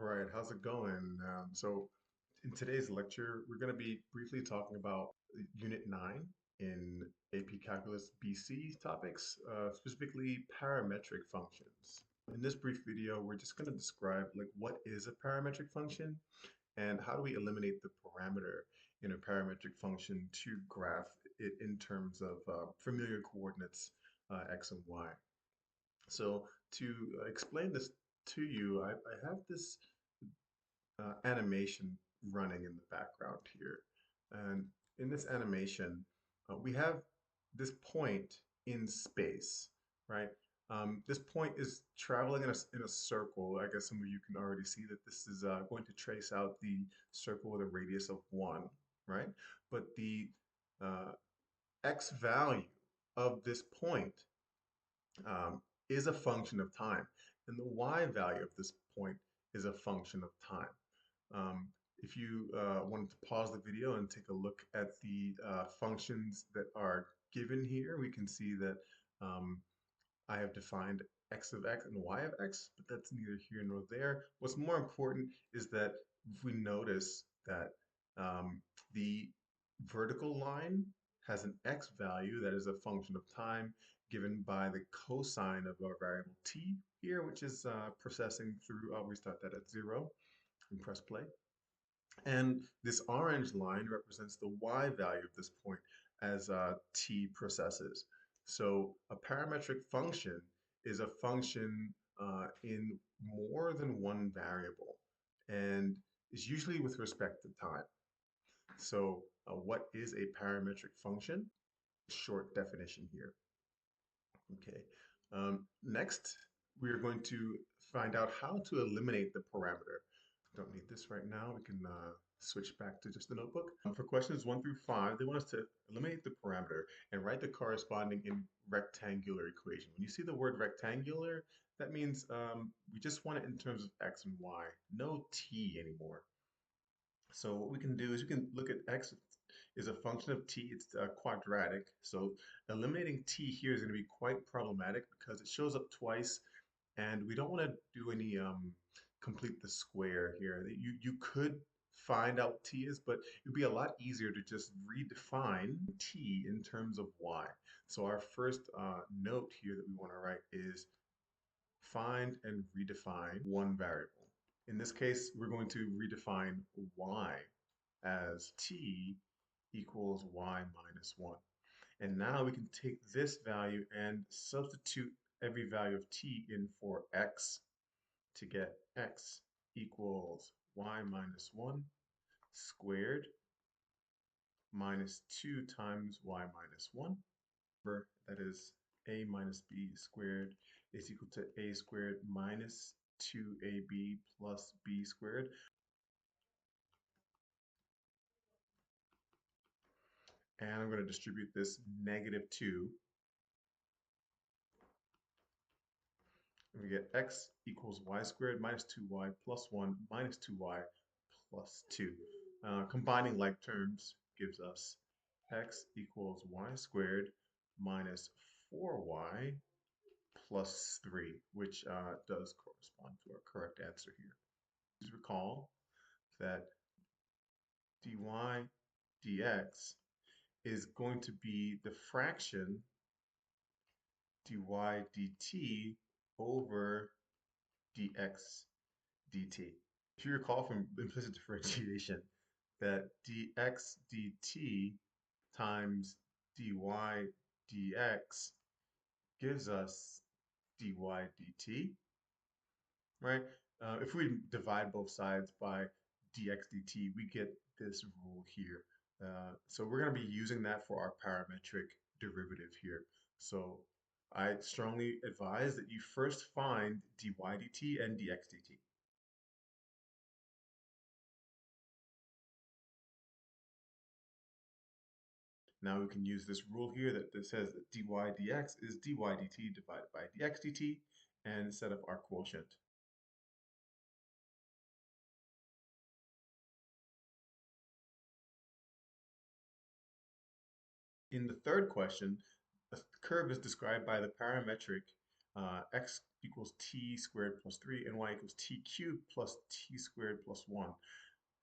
All right, how's it going? In today's lecture, we're going to be briefly talking about Unit 9 in AP Calculus BC topics, specifically parametric functions. In this brief video, we're just going to describe what is a parametric function and how do we eliminate the parameter in a parametric function to graph it in terms of familiar coordinates x and y. So to explain this to you, I have this animation running in the background here. And in this animation, we have this point in space, right? This point is traveling in a circle. I guess some of you can already see that this is going to trace out the circle with a radius of 1, right? But the uh, x value of this point is a function of time, and the y value of this point is a function of time. If you wanted to pause the video and take a look at the functions that are given here, we can see that I have defined x of x and y of x, but that's neither here nor there. What's more important is that if we notice that the vertical line has an x value that is a function of time given by the cosine of our variable t here, which is processing through, I'll restart that at 0 and press play. And this orange line represents the y value of this point as t processes. So a parametric function is a function in more than one variable and is usually with respect to time. So what is a parametric function? Short definition here. Okay. Next, we are going to find out how to eliminate the parameter. Don't need this right now. We can switch back to just the notebook. For questions 1 through 5, they want us to eliminate the parameter and write the corresponding in rectangular equation. When you see the word rectangular, that means we just want it in terms of x and y, no t anymore. So what we can do is we can look at x is a function of t, it's quadratic. So eliminating t here is going to be quite problematic because it shows up twice and we don't want to do any complete the square here. You could find out t is, but it would be a lot easier to just redefine t in terms of y. So our first note here that we want to write is find and redefine one variable. In this case, we're going to redefine y as t equals y minus 1. And now we can take this value and substitute every value of t in for x to get x equals y minus 1 squared minus 2 times y minus 1. That is a minus b squared is equal to a squared minus 2ab plus b squared. And I'm going to distribute this -2. And we get x equals y squared minus 2y plus 1 minus 2y plus 2. Combining like terms gives us x equals y squared minus 4y plus 3, which does correspond to our correct answer here. Please recall that dy dx is going to be the fraction dy dt over dx dt. If you recall from implicit differentiation that dx dt times dy dx gives us dy dt, right? If we divide both sides by dx dt, we get this rule here. So we're going to be using that for our parametric derivative here. So I strongly advise that you first find dy dt and dx dt. Now we can use this rule here that says that dy dx is dy dt divided by dx dt and set up our quotient. In the third question, a curve is described by the parametric x equals t squared plus 3 and y equals t cubed plus t squared plus 1.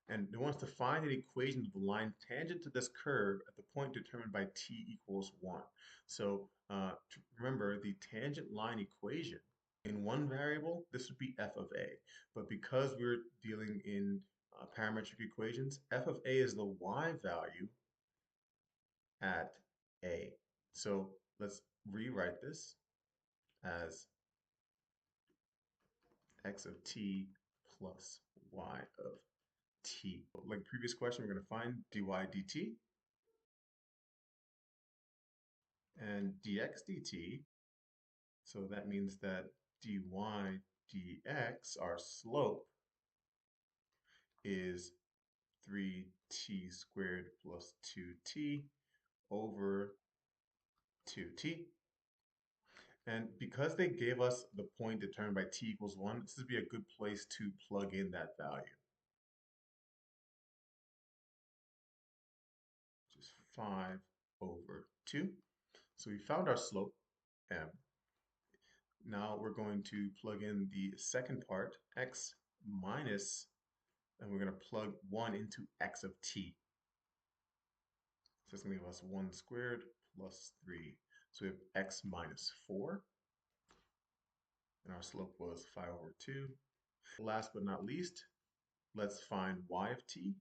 And it wants to find an equation of the line tangent to this curve at the point determined by t equals 1. So remember, the tangent line equation in one variable, this would be f of a. But because we're dealing in parametric equations, f of a is the y value at a. So let's rewrite this as x of t plus y of t. Like previous question, we're going to find dy dt and dx dt. So that means that dy dx, our slope, is 3t squared plus 2t over 2t. And because they gave us the point determined by t equals 1, this would be a good place to plug in that value. Which is 5 over 2. So we found our slope, m. Now we're going to plug in the second part, x minus, and we're going to plug 1 into x of t. So it's going to give us 1 squared plus 3. So we have x minus 4, and our slope was 5 over 2. Last but not least, let's find y of t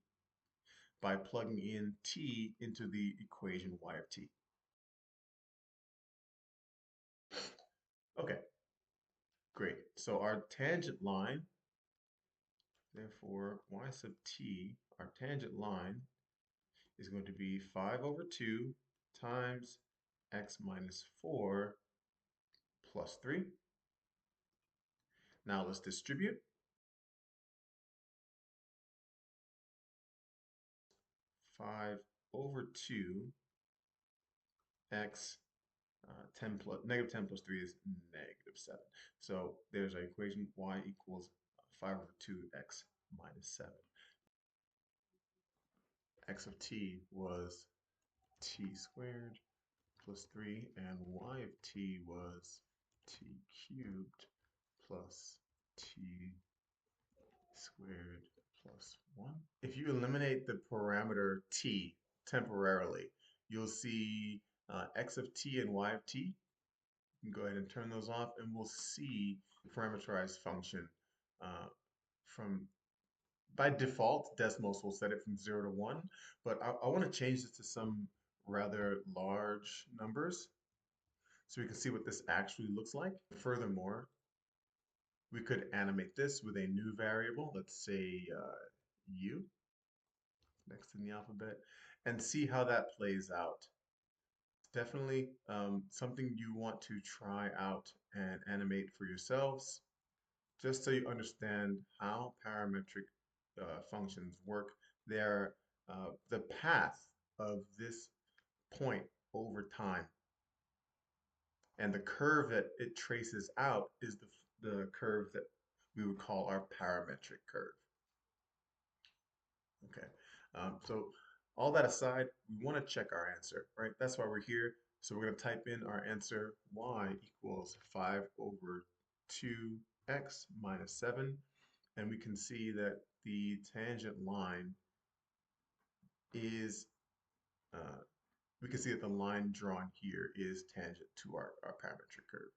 by plugging in t into the equation y of t. Okay, great. So our tangent line, therefore y sub t, our tangent line is going to be 5 over 2 times x minus 4 plus 3. Now let's distribute. 5 over 2 x 10 plus negative 10 plus 3 is negative 7. So there's our equation y equals 5 over 2x minus 7. X of t was t squared plus 3, and y of t was t cubed plus t squared plus 1. If you eliminate the parameter t temporarily, you'll see x of t and y of t. You can go ahead and turn those off, and we'll see the parameterized function from, by default, decimals will set it from 0 to 1, but I want to change this to some rather large numbers so we can see what this actually looks like. Furthermore, we could animate this with a new variable, let's say u, next in the alphabet, and see how that plays out. Definitely something you want to try out and animate for yourselves, just so you understand how parametric functions work. They're the path of this point over time. And the curve that it traces out is the curve that we would call our parametric curve. Okay, so all that aside, we want to check our answer, right? That's why we're here. So we're going to type in our answer, y equals 5 over 2x minus 7. And we can see that the tangent line is, we can see that the line drawn here is tangent to our parametric curve.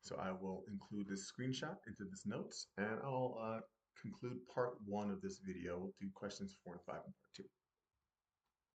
So I will include this screenshot into this notes, and I'll conclude part 1 of this video. We'll do questions 4 and 5 in part 2.